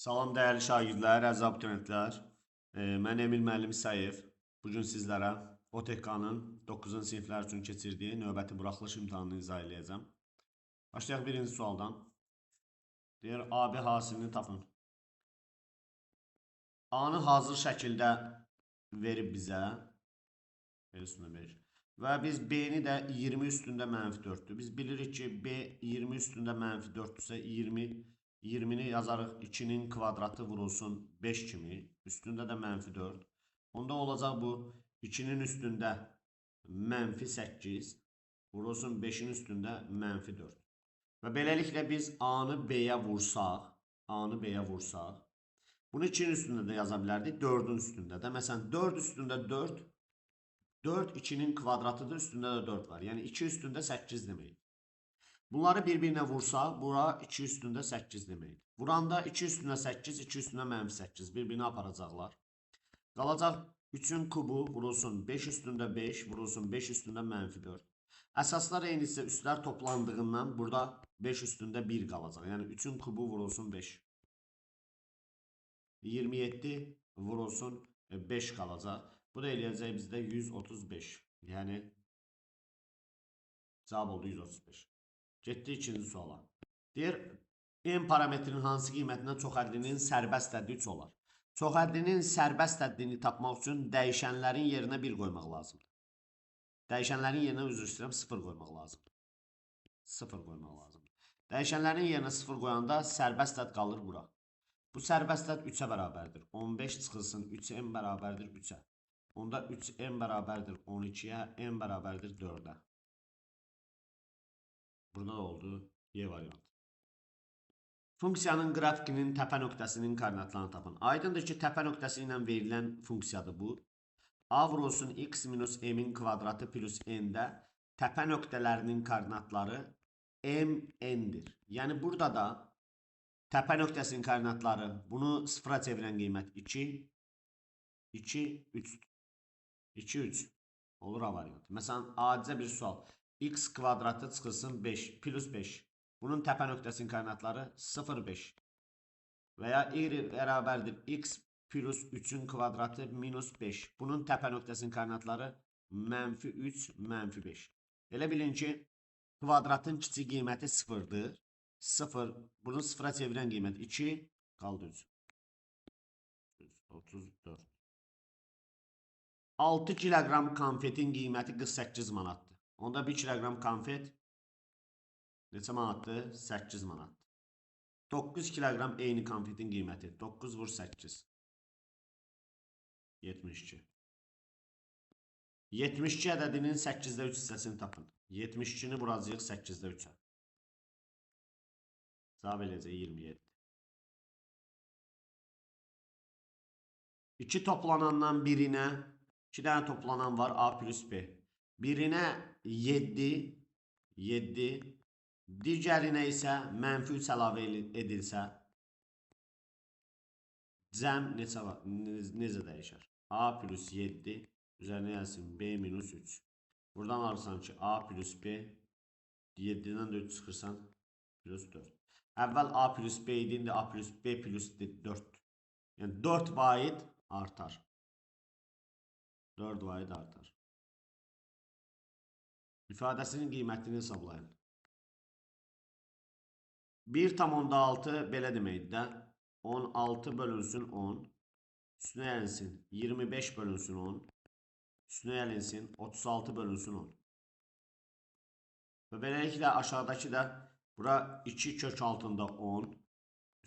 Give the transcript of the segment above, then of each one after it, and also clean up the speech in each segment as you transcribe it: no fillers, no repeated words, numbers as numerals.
Salam dəyərli şagirdlər, əziz abituriyentlər. Mən Emil müəllim İsayev. Bugün sizlərə OTK-nın 9-cu siniflər üçün keçirdiyi növbəti buraxılış imtahanını izah edəcəm. Başlayaq birinci sualdan. Deyir, AB hasilini tapın. A-nı hazır şəkildə verib bizə. Və biz B-ni də 20 üstündə mənfi 4-dür. Biz bilirik ki, B 20 üstündə mənfi 4-dürsə 20'ni yazarıq 2'nin kvadratı vurulsun 5 kimi. Üstündə də mənfi 4. Onda olacaq bu 2'nin üstündə mənfi 8 vurulsun 5'in üstündə mənfi 4. Və beləliklə biz A-nı B-yə vursaq, bunu 2'nin üstündə də yaza bilərdik, 4'ün üstündə də. Məsələn, 4 üstündə 4, 4 2'nin kvadratıdır, üstündə də 4 var. Yəni 2 üstündə 8 deməkdir. Bunları bir-birinə vursaq, bura 2 üstündə 8 deməkdir. Vuranda 2 üstündə 8, 2 üstündə mənfi 8 bir-birini aparacaqlar. Qalacaq 3'ün kubu vurulsun 5 üstündə 5, vurulsun 5 üstündə mənfi 4. Əsaslar eynisə üstlər toplandığından burada 5 üstündə 1 qalacaq. Yəni 3'ün kubu vurulsun 5. 27 vurulsun 5 qalacaq. Bu da eləyəcək bizdə 135. Yəni cavab oldu 135. Getdi ikinci suala. Deyir, n parametrinin hansı qiymətindən çoxhədlinin sərbəst həddi 3 olar? Çoxhədlinin sərbəst həddini tapmaq üçün dəyişənlərin yerinə 1 qoymaq lazımdır. Dəyişənlərin yerinə üzr istəyirəm 0 qoymaq lazımdır. 0 qoymaq lazımdır. Dəyişənlərin yerinə 0 qoyanda sərbəst hədd qalır bura. Bu sərbəst hədd 3-ə bərabərdir. 15 çıxılsın 3n bərabərdir 3-ə. Onda 3n bərabərdir 12-yə, n bərabərdir 4-ə. Burada da oldu Y variantı. Funksiyanın qrafikinin təpə nöqtəsinin koordinatlarını tapın. Aydındır ki, təpə nöqtəsi ilə verilən funksiyadır bu. A vurulsun x minus m'in kvadratı plus n'də təpə nöqtələrinin koordinatları m'n'dir. Yəni burada da təpə nöqtəsinin koordinatları bunu sıfıra çevirən qiymət 2, 2, 3. 2, 3 olur A variantı. Məsələn, adicə bir sual. X kvadratı çıxılsın 5 plus 5. Bunun təpə nöqtəsinin koordinatları 0, 5. Və ya y bərabərdir x plus 3'ün kvadratı minus 5. Bunun təpə nöqtəsinin koordinatları mənfi 3, mənfi 5. Elə bilin ki, kvadratın kiçik qiyməti 0'dır. 0, bunu 0'a çevirən qiymət 2, qaldı 3. 34. 6 kilogram konfetin qiyməti 48 manatdır. Onda 1 kilogram konfet neçə manatdır? 8 manatdır. 9 kilogram eyni konfetin qiyməti. 9 vur 8. 72. 72 ədədinin 8'də 3 hissəsini tapın. 72'ni vuracağıq 8'də 3'ə. Cavab eləyəcək 27. 2 toplanandan birinə 2 dənə toplanan var A plus B. Birinə 7, 7, digərinə isə mənfi 3 əlavə edilsə, cəm necə dəyişər? A plus 7, üzərinə gəlsin B minus 3. Buradan alırsan ki, A plus B, 7-dən də 3 çıxırsan, plus 4. Əvvəl A plus B idi, indi A plus B plus 4. Yəni 4 vaid artar. 4 vaid artar. İfadəsinin qiymətini hesablayın. 1,6 belə deməkdir də. 16 bölünsün 10. Üstünə əlinsin 25 bölünsün 10. Üstünə əlinsin 36 bölünsün 10. Və beləliklə aşağıdakı da bura 2 kök altında 10.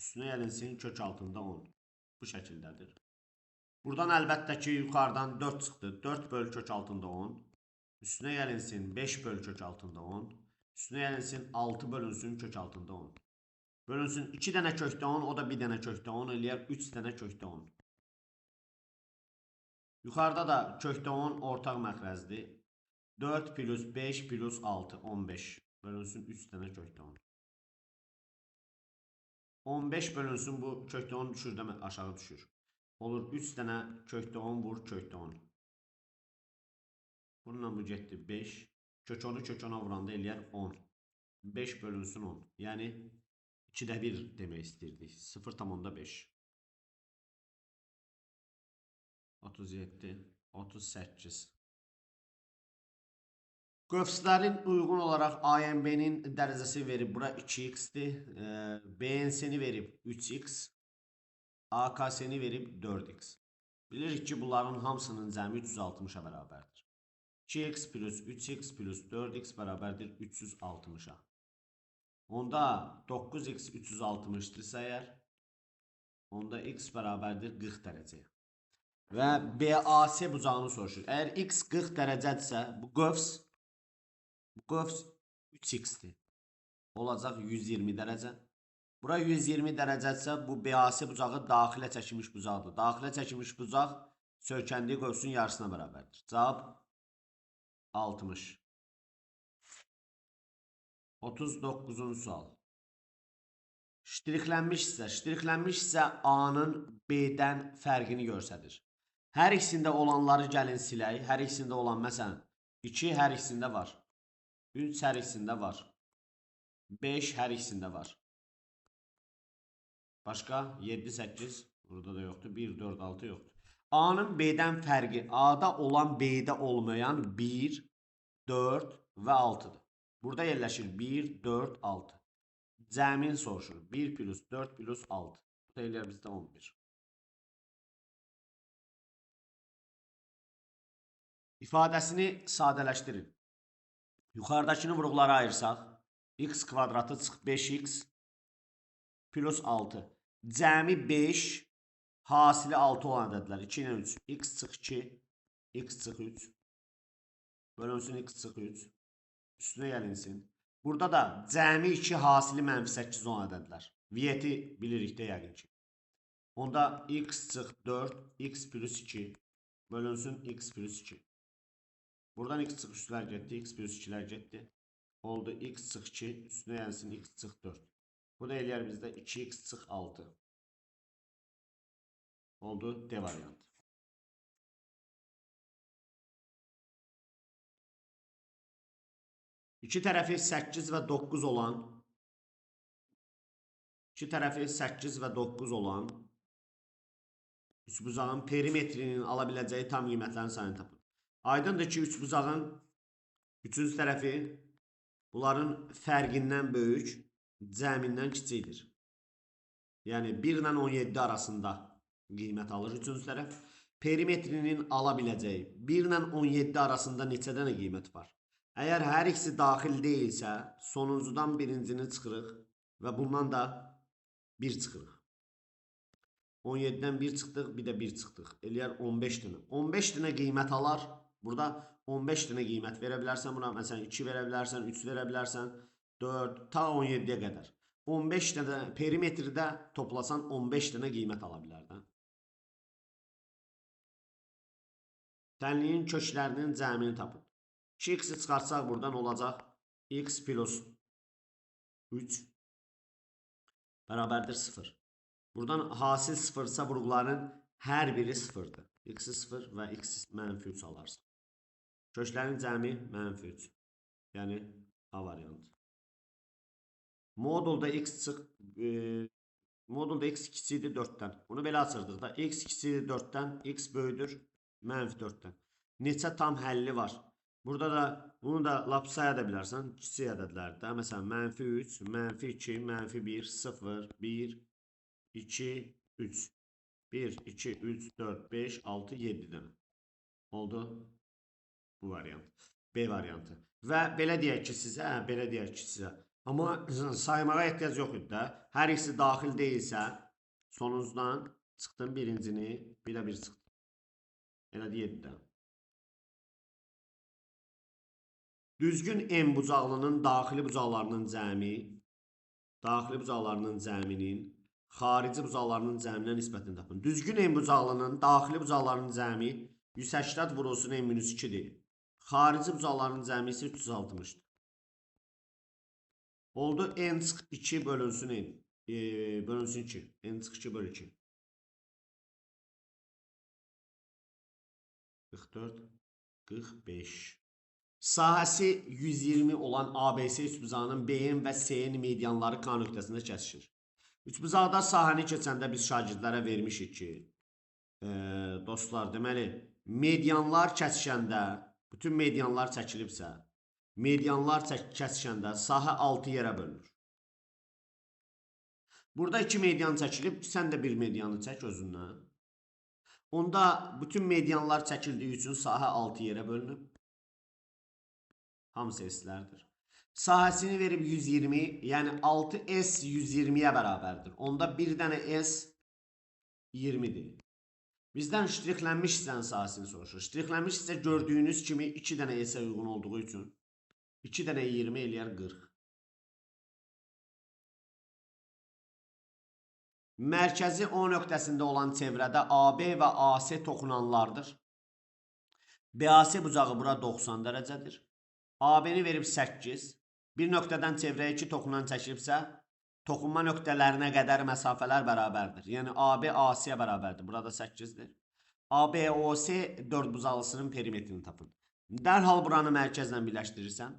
Üstünə əlinsin kök altında 10. Bu şəkildədir. Buradan əlbəttə ki, yuxarıdan 4 çıxdı. 4 böl kök altında 10. Üstünə gəlinsin 5 böl kök altında 10. Üstünə gəlinsin 6 bölünsün kök altında 10. Bölünsün 2 dənə kökdə 10, o da 1 dənə kökdə 10 eləyər 3 dənə kökdə 10. Yuxarıda da kökdə 10 ortaq məxrəzdir. 4 plus 5 plus 6, 15. Bölünsün 3 dənə kökdə 10. 15 bölünsün bu kökdə 10 düşür də aşağı düşür. Olur 3 dənə kökdə 10 vur kökdə 10. Bununla bu getdi 5. Kök 10'u kök 10'a vuranda eləyər 10. 5 bölünsün 10. Yəni 2'də 1 demək istirdik. 0,5. 37, 38. Qövslərin uyğun olaraq AMB-nin dərəcəsi verib. Bura 2x-dir. BNC-ni verib 3x. AKS-ni verib 4x. Bilirik ki, bunların hamısının cəmi 360-a bərabərdir. 2x plus 3x plus 4x bərabərdir 360-a. Onda 9x 360-dırsa əgər, onda x bərabərdir 40 dərəcəyə. Və BAC bucağını soruşur. Əgər x 40 dərəcədirsə, bu qövs 3x-dir. Olacaq 120 dərəcə. Bura 120 dərəcədirsə, bu BAC bucağı daxilə çəkilmiş bucaqdır. Daxilə çəkilmiş bucaq söykəndiyi qövsün yarısına bərabərdir. Cavab 60. 39-cu sual. Ştrixlənmiş hissə A-nın B-dən fərqini göstərir. Hər ikisində olanları gəlin silək. Hər ikisində olan, məsələn, 2 hər ikisində var. 3 hər ikisində var. 5 hər ikisində var. Başqa? 7, 8. Burada da yoxdur. 1, 4, 6 yoxdur. A-nın B-dən fərqi. A-da olan B-də olmayan 1, 4 və 6-dır. Burada yerləşir 1, 4, 6. Cəmin soruşur. 1 plus 4 plus 6. Bu da eləyər bizdə 11. İfadəsini sadələşdirin. Yuxarıdakını vuruqlara ayırsaq, x kvadratı çıx 5x plus 6. Cəmi 5, hasili 6 olan ədədlər. 2 ilə 3. X çıx 2, x çıx 3. Bölünsün x çıx 3. Üstünə gəlinsin. Burada da cəmi 2, hasili -8 olan ədədlər. Viyeti bilirik də yəqin ki. Onda x çıx 4, x plus 2. Bölünsün x plus 2. Buradan x çıx 3'lər getdi, x plus 2'lər getdi. Oldu x çıx 2, üstünə gəlsin x çıx 4. Bu da eləyər bizdə 2x çıx 6. Oldu D variantı. İki tərəfi 8 və 9 olan üçbucağın perimetrinin ala biləcəyi tam qiymətlərin sayını tapın. Aydındır ki, üçbucağın üçüncü tərəfi bunların fərqindən böyük, cəmindən kiçikdir. Yəni 1 ilə 17 arasında qiymət alır üçüncü tərəf. Perimetrinin ala biləcəyi 1 ilə 17 arasında neçə dənə qiymət var? Əgər hər ikisi daxil deyilsə, sonuncudan birincini çıxırıq və bundan da 1 çıxırıq. 17-dən 1 çıxdıq, bir də 1 çıxdıq. Eləyər 15 dənə. 15 dənə qiymət alar. Burada 15 dənə qiymət verə bilərsən buna. Məsələn, 2 verə bilərsən, 3 verə bilərsən, 4, ta 17-yə qədər. 15 dənə perimetrdə toplasan 15 dənə qiymət ala bilər də. Tənliyin köklərinin cəmini tapın. 2x-i çıxarsaq buradan olacaq x plus 3 bərabərdir 0. Buradan hasil 0-sa vuruqların hər biri 0-dır. X-i 0 və x -3 alarsan. Köklərin cəmi -3. Yəni A variantı. Modulda x kiçikdir 4-dən. Bunu belə açırdıq da. X kiçikdir 4-dən, x böyüdür -4-dən. Neçə tam həlli var? Burada da bunu da lap saya da bilərsən. Kiçik ədədlərdə. Məsələn, -3, -2, -1, 0, 1, 2, 3. 1, 2, 3, 4, 5, 6, 7 dənə. Oldu bu variant. B variantı. Və belə deyək ki sizə, amma saymağa ehtiyac yox idi də. Hər ikisi daxil deyilsə, sonuncudan çıxdın birincini, bir də 1 çıxdı. Elədi 7 dənə. Düzgün M bucaqlının daxili bucaqlarının cəminin xarici bucaqlarının cəminə nisbətini tapın. Düzgün M bucaqlının daxili bucaqlarının cəmi 180 vurulsun M-2-dir. Xarici bucaqlarının cəmi isə 360-dır. Oldu N çıx 2 bölünsün N. Bölünsün 2. N çıx 2 bölü 2. 44, 45. Sahəsi 120 olan ABC üçbucağının B-nin və C-nin medianları K nöqtəsində kəsişir. Üçbucaqda sahəni keçəndə biz şagirdlərə vermişik ki, dostlar, deməli, medianlar kəsişəndə, bütün medianlar çəkilibsə, medianlar kəsişəndə sahə 6 yerə bölünür. Burada 2 median çəkilib, sən də bir medianı çək özündən. Onda bütün medianlar çəkildiyi üçün sahə 6 yerə bölünüb. Hamısı S-lərdir. Sahəsini verib 120, yəni 6S 120-yə bərabərdir. Onda bir dənə S 20-dir. Bizdən ştrixlənmiş hissənin sahəsini soruşur. Ştrixlənmiş hissə gördüyünüz kimi 2 dənə S-ə uyğun olduğu üçün 2 dənə 20 eləyər 40. Mərkəzi O nöqtəsində olan çevrədə AB və AC toxunanlardır. BAC bucağı bura 90 dərəcədir. AB-ni verib 8. Bir nöqtədən çevrəyə 2 toxunan çəkilibsə, toxunma nöqtələrinə qədər məsafələr bərabərdir. Yəni AB AC-yə bərabərdir. Burada 8-dir. AB OC dördbucaqlısının perimetrini tapın. Dərhal buranı mərkəzlə birləşdirirsən.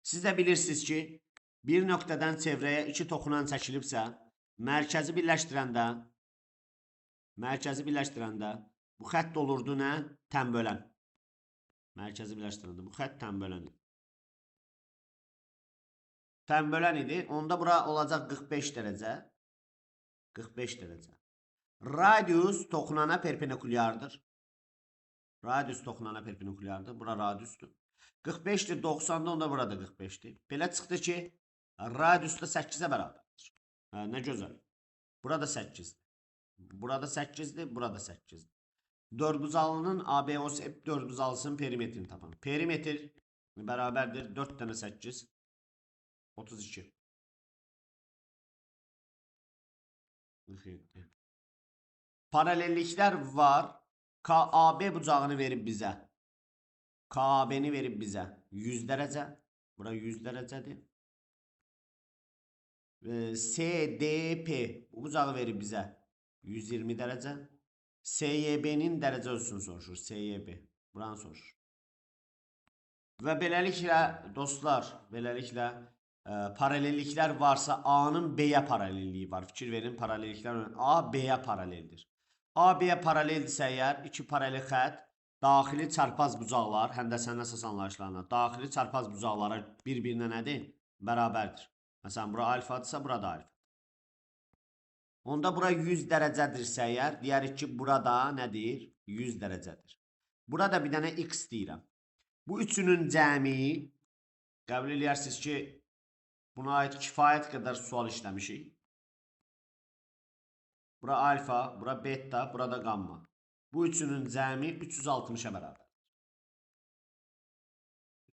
Siz də bilirsiniz ki, bir nöqtədən çevrəyə 2 toxunan çəkilibsə, mərkəzi birləşdirəndə bu xətt olurdu nə? Tənbölən. Mərkəzi birləşdirəndə bu xətt tənbölən idi. Tənbölən idi. Onda bura olacaq 45 dərəcə. 45 dərəcə. Radius toxunana perpendikulyardır. Radius toxunana perpendikulyardır. Bura radiusdur. 45-dir, 90-da onda burada 45-dir. Belə çıxdı ki, radius da 8-ə bərabərdir. Nə gözəl. Burada 8-dir. Burada 8-dir, burada 8-dir. Dördbucaqlının ABOS dördbucaqlısının perimetrini tapın. Perimetr bərabərdir 4 dənə 8, 32. 47. Paralelliklər var. KAB bucağını verib bizə. KAB-ni verib bizə 100 dərəcə. Bura 100 dərəcədir. SDP bu bucağı verib bizə 120 dərəcə. SYB-nin dərəcə ölçüsünü soruşur. SYB. Buranı soruşur. Və beləliklə, dostlar, beləliklə paralelliklər varsa A-nın B-yə paralelliyi var. Fikir verin, paralelliklər A B-yə paraleldir. A B-yə paraleldirsə əgər iki paralel xətt daxili çarpaz bucaqlar, həndəsənin əsas anlayışlarına, daxili çarpaz bucaqlara bir-birinə nədir? Bərabərdir. Məsələn, bura alfadırsa, burada alfa. Onda bura 100 dərəcədirsə əgər, deyərik ki, burada nədir? 100 dərəcədir. Burada bir dənə x deyirəm. Bu üçünün cəmi, qəbul edirsiniz ki, buna aid kifayət qədər sual işləmişik. Bura alfa, bura beta, burada gamma. Bu üçünün cəmi 360-a bərabər.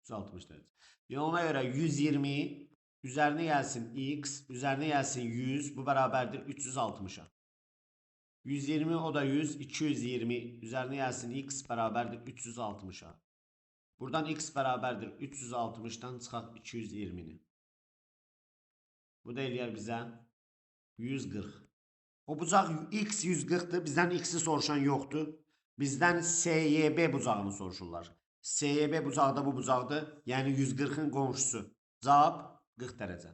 360 dərəcə. Yəni ona görə 120 üzərinə gəlsin x, üzərinə gəlsin 100, bu bərabərdir 360-a. 120 o da 100, 220 üzərinə gəlsin x bərabərdir 360-a. Buradan x bərabərdir 360-dan çıxaq 220-ni. Bu da eləyər bizə 140. O bucaq x 140-dır, bizdən x-i soruşan yoxdur. Bizdən SYB bucağını soruşurlar. SYB bucağı da bu bucaqdır, yəni 140-ın qonşusu. Cavab 40 dərəcə.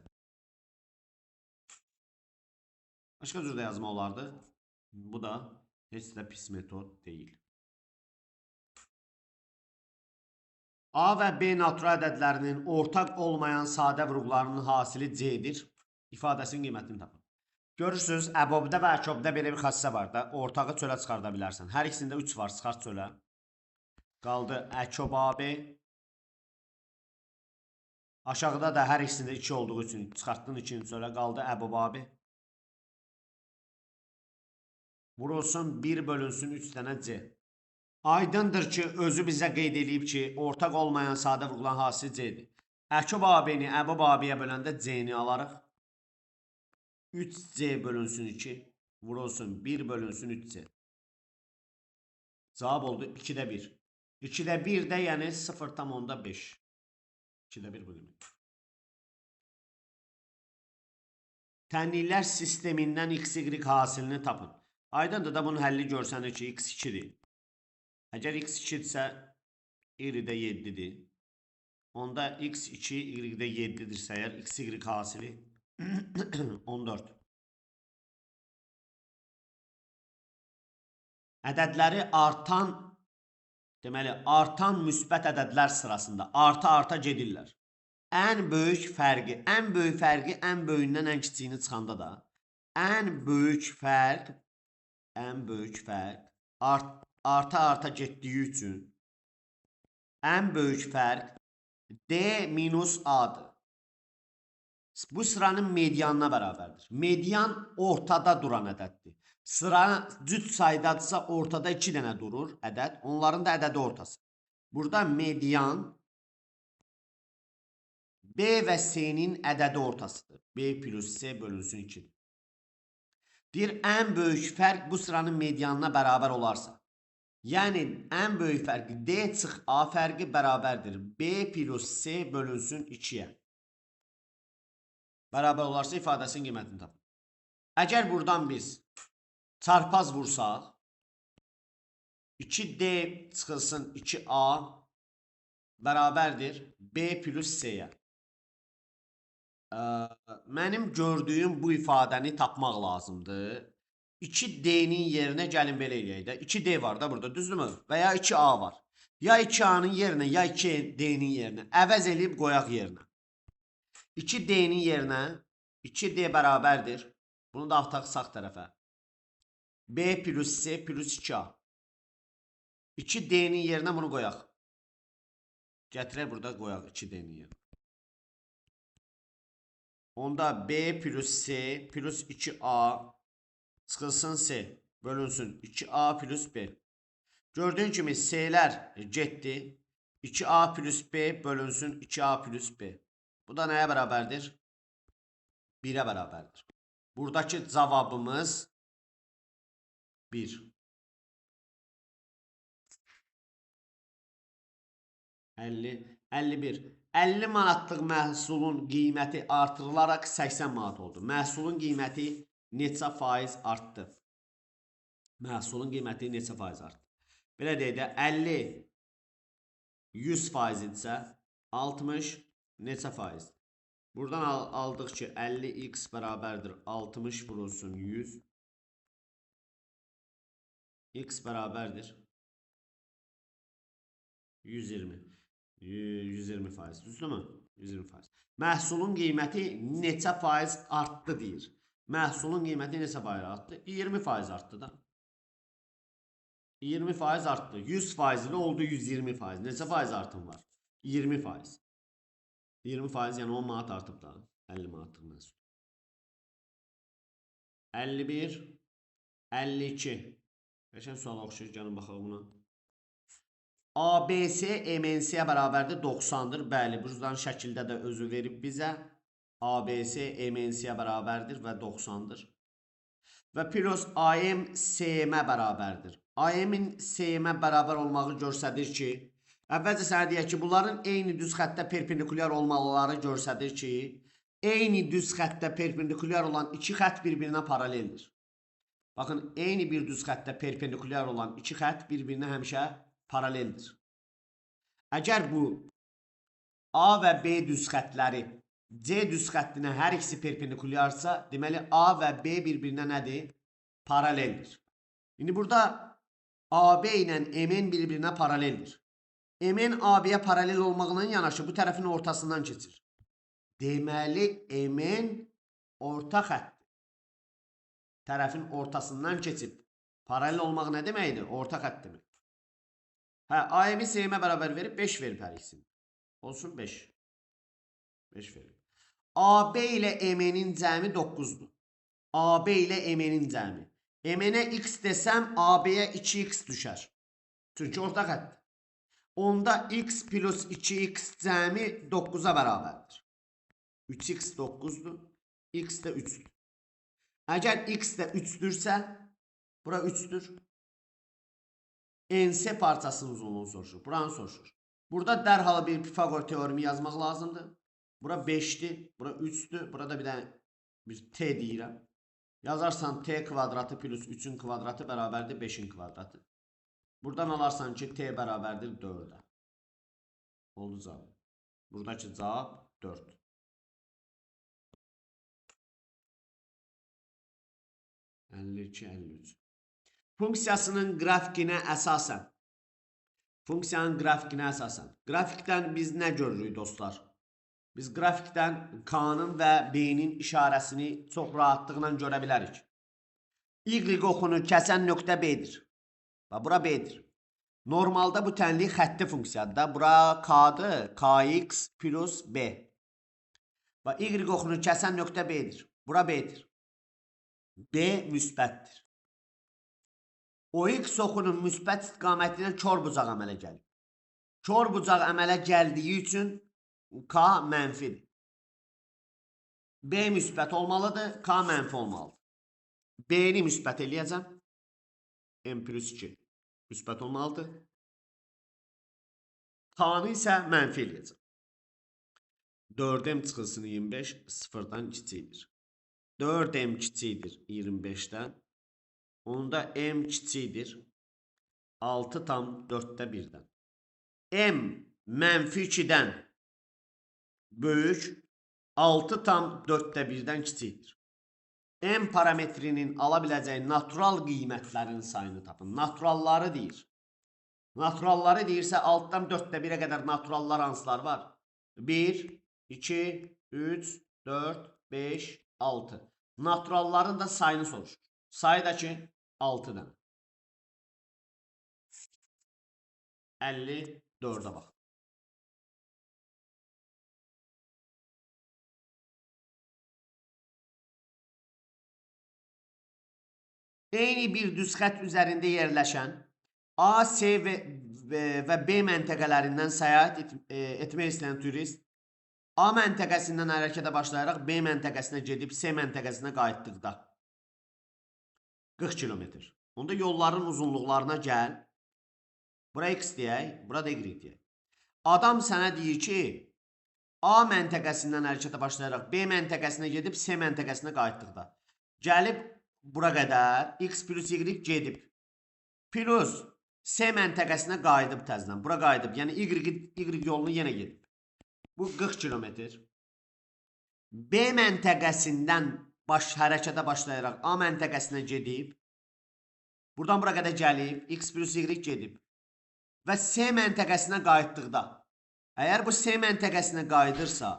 Başqa cür də yazma olardı. Bu da heç də pis metod deyil. A və B natural ədədlərinin ortaq olmayan sadə vurğularının hasili C-dir. İfadəsinin qiymətini tapın. Görürsünüz, əbobda və əkobda belə bir xassə var da, ortağı çölə çıxarda bilərsən. Hər ikisində 3 var, çıxart çölə. Qaldı əkob AB. Aşağıda da hər ikisində 2 olduğu üçün çıxartdığın için çölə qaldı əbob AB. Vurulsun 1 bölünsün 3 dənə C. Aydındır ki, özü bizə qeyd edib ki, ortaq olmayan sadə vurğulan hasili C-dir. Əkob AB-ni əbob AB-yə böləndə C-ni alarıq. 3C bölünsün 2. Vurulsun 1 bölünsün 3C. Cavab oldu 2'də 1. 2'də 1 də yəni 0,5. 2'də 1 bu demək. Tənliklər sistemindən x-y hasilini tapın. Aydındır da bunun həlli görsənir ki, x2-dir. Əgər x2-dirsə, y-də 7-dir. Onda x 2, y də 7-dirsə əgər x, y hasili 14. Ədədləri artan, deməli, artan müsbət ədədlər sırasında arta gedirlər. Ən böyük fərqi, ən böyüyündən ən kiçiyini çıxanda da ən böyük fərq arta getdiyi üçün ən böyük fərq D minus A'dır. Bu sıranın medianına bərabərdir. Median ortada duran ədəddir. Sıra cüt saydadırsa ortada 2 dənə durur ədəd. Onların da ədədi ortası. Burada median B və C'nin ədədi ortasıdır. B plus C bölünsün 2. Deyir, ən böyük fərq bu sıranın medianına bərabər olarsa. Yəni, ən böyük fərqi D çıx A fərqi bərabərdir. B plus C bölünsün 2-yə. Bərabər olarsa ifadəsinin qiymətini tapın. Əgər buradan biz çarpaz vursaq, 2D çıxılsın 2A bərabərdir B plus C-yə. Mənim gördüyüm bu ifadəni tapmaq lazımdır. 2D'nin yerinə gəlin belə eləyək də. 2D var da burada, düzdürmü? Və ya 2A var. Ya 2A'nın yerinə, ya 2D'nin yerinə. Əvəz eləyib qoyaq yerinə. 2D'nin yerinə 2D bərabərdir. Bunu da ataq sağ tərəfə. B plus C plus 2A. 2D'nin yerinə bunu qoyaq. Gətirək burada qoyaq 2D'nin yerinə. Onda B plus C plus 2A çıxılsın C bölünsün 2A plus B. Gördüyün kimi C'lər getdi. 2A plus B bölünsün 2A plus B. Bu da nəyə bərabərdir? 1-ə bərabərdir. Buradakı cavabımız 1. 51. 50 manatlıq məhsulun qiyməti artırılaraq 80 manat oldu. Məhsulun qiyməti neçə faiz artdı? Məhsulun qiyməti neçə faiz artdı? Belə deyək də 50 100 faiz idisə 60 neçə faiz? Buradan aldıq ki 50x bərabərdir 60 vurulsun 100. X bərabərdir 120. 120 faiz. Düzdürmü? 120 faiz. Məhsulun qiyməti neçə faiz artdı deyir. Məhsulun qiyməti neçə faiz artdı? 20 faiz artdı da. 20 faiz artdı. 100 faiz ilə oldu 120 faiz. Neçə faiz artım var? 20 faiz. 20 faiz yəni 10 manat artıb da. 50 manatlıq məhsul. 51, 52. Qəşəng sual oxşuyur. Gəlin baxaq buna. ABC MNC-yə bərabərdir 90-dır. Bəli, buradan şəkildə də özü verib bizə. ABC MNC-yə bərabərdir və 90-dır. Və plus AM CM-ə bərabərdir. AM-in CM-ə bərabər olmağı göstərir ki, əvvəlcə sənə deyək ki, bunların eyni düz xəttə perpendikulyar olmaları göstərir ki, eyni düz xəttə perpendikulyar olan iki xətt bir-birinə paraleldir. Baxın, eyni bir düz xəttə perpendikulyar olan iki xətt bir-birinə həmişə paraleldir. Əgər bu A və B düz xəttləri C düz xəttinə hər ikisi perpendikulyarsa, deməli A və B bir-birinə nədir? Paraleldir. İndi burada AB ilə MN bir-birinə paraleldir. MN AB-yə paralel olmaqla yanaşı bu tərəfin ortasından keçir. Deməli MN orta xəttdir. Tərəfin ortasından keçib. Paralel olmaq nə deməkdir? Orta xətt demək. AM-i CM-ə bərabər verib 5 verib hər ikisini. Olsun 5. 5 verib. AB ilə MN-in cəmi 9-dur. AB ilə MN-in cəmi. MN-ə x desəm, AB-yə 2x düşər. Çünki orta xəttdir. Onda x plus 2x cəmi 9-a bərabərdir. 3x 9-dur. X də 3-dür. Əgər x də 3-dürsə, bura 3-dür. NC parçasının uzunluğunu soruşur. Buranı soruşur. Burada dərhal bir Pifagor teoremi yazmaq lazımdır. Bura 5'dir. Bura 3'dür. Burada bir dənə T deyirəm. Yazarsan T kvadratı plus 3'ün kvadratı bərabərdir 5'in kvadratı. Buradan alarsan ki T bərabərdir 4'ə. Oldu cavab. Buradaki cevap 4. Funksiyasının qrafikinə əsasən. Qrafikdən biz nə görürük dostlar? Biz qrafikdən K-nın və B-nin işarəsini çox rahatlıqla görə bilərik. Y oxunu kəsən nöqtə B-dir. Bura B-dir. Normalda bu tənlik xətti funksiyadır da. Bura K-dır. Kx plus B. Y oxunu kəsən nöqtə B-dir. Bura B-dir. B müsbətdir. OX oxunun müsbət istiqamətinə kör bucaq əmələ gəlir. Kör bucaq əmələ gəldiyi üçün K mənfidir. B müsbət olmalıdır, K mənfi olmalıdır. B-ni müsbət eləyəcəm. M plus 2 müsbət olmalıdır. K-nı isə mənfi eləyəcəm. 4M çıxılsın 25 sıfırdan kiçikdir. 4M kiçikdir 25-dən. Onda M kiçikdir 6 tam 4-də 1-dən. M mənfi 2-dən böyük 6 tam 4-də 1-dən kiçikdir. M parametrinin ala biləcəyi natural qiymətlərin sayını tapın. Naturalları deyir. Naturalları deyirsə 6-dan 4-də 1-ə qədər naturallar hansılar var? 1, 2, 3, 4, 5, 6. Naturalların da sayını soruşur. Sayı da ki 6 dənə. 54-ə bax. Eyni bir düz xətt üzərində yerləşən A, C və B məntəqələrindən səyahət etmək istəyən turist A məntəqəsindən hərəkətə başlayaraq B məntəqəsinə gedib C məntəqəsinə qayıtdıqda 40 kilometr. Onda yolların uzunluqlarına gəl. Bura X deyək, burada Y deyək. Adam sənə deyir ki, A məntəqəsindən hərəkətə başlayaraq B məntəqəsinə gedib C məntəqəsinə qayıtdıqda. Gəlib bura qədər X plus Y gedib. Plus C məntəqəsinə qayıdıb təzdən. Bura qayıdıb. Yəni Y yolunu yenə gedib. Bu 40 kilometr. B məntəqəsindən hərəkətə başlayaraq A məntəqəsinə gedib. Buradan bura qədər gəlib. X plus Y gedib. Və C məntəqəsinə qayıtdıqda. Əgər bu C məntəqəsinə qayıdırsa,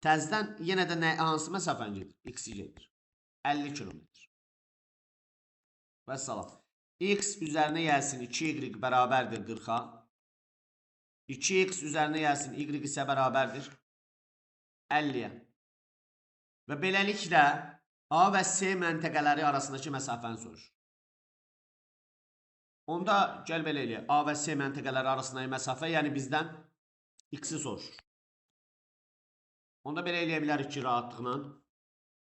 təzdən yenə də hansı məsafəni gedir? X gedir. 50 kilometr. Və salam. X üzərinə gəlsin 2Y bərabərdir 40-a. 2X üzərinə gəlsin Y isə bərabərdir 50-yə. Və beləliklə A və C məntəqələri arasındakı məsafəni soruşur. Onda gəl belə eləyək. A və C məntəqələri arasındakı məsafə, yəni bizdən X-i soruşur. Onda belə eləyə bilərik ki, rahatlıqla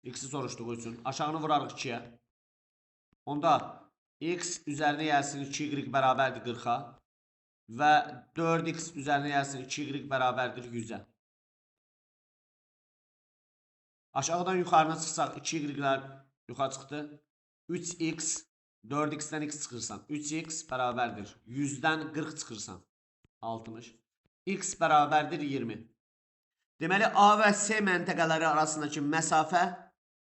X-i soruşduğu üçün. Aşağını vurarıq 2-yə. Onda X üzərinə gəlsin 2Y bərabərdir 40-a. Və 4X üzərinə gəlsin 2Y bərabərdir 100-ə. Aşağıdan yuxarına çıxsaq 2Y-lər yuxarı çıxdı. 3X, 4X-dən X çıxırsan. 3X bərabərdir 100-dən 40 çıxırsan. 60. X bərabərdir 20. Deməli, A və C məntəqələri arasındakı məsafə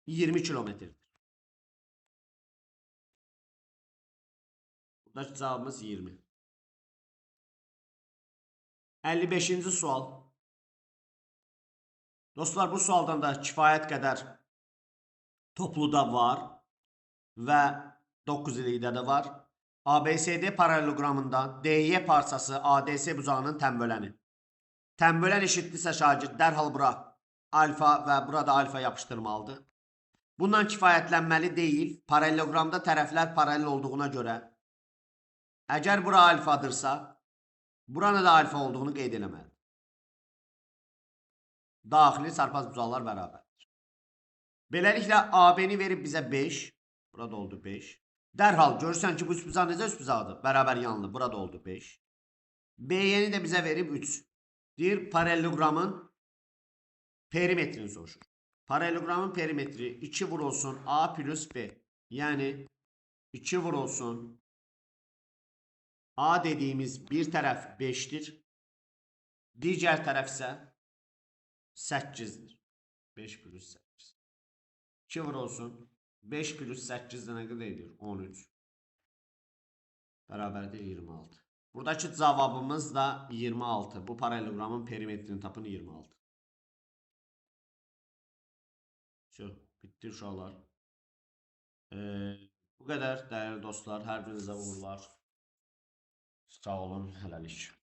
20 kilometrdir. Buradakı cavabımız 20. 55-ci sual. Dostlar, bu sualdan da kifayət qədər topluda var və 9 ilikdə də var. ABCD paraleloqramında DY parçası ADS bucağının tənböləni. Tənbölən eşitdirsə şagird dərhal bura alfa və burada alfa yapışdırmalıdır. Bundan kifayətlənməli deyil. Paraleloqramda tərəflər paralel olduğuna görə əgər bura alfadırsa, buranın da alfa olduğunu qeyd eləməlidir. Daxili çarpaz bucaqlar bərabərdir. Beləliklə AB-ni verib bizə 5. Burada oldu 5. Dərhal görürsən ki, bu üç bucaq necə üç bucaqdır? Bərabər yanlı. Burada oldu 5. BY-ni də bizə verib 3. Deyir, paraleloqramın perimetrini soruşur. Paraleloqramın perimetri 2 vurulsun A plus B. Yəni 2 vurulsun A dediyimiz bir tərəf 5'dir. Digər tərəf isə 8-dir. 5 plus 8. 2 vurulsun. 5 plus 8 nə qədər edir? 13. Bərabərdir 26. Buradakı cavabımız da 26. Bu paralelogramın perimetrini tapın 26. Bitdi uşaqlar. Bu qədər dəyərli dostlar. Hər birinizə uğurlar. Sağ olun. Hələlik.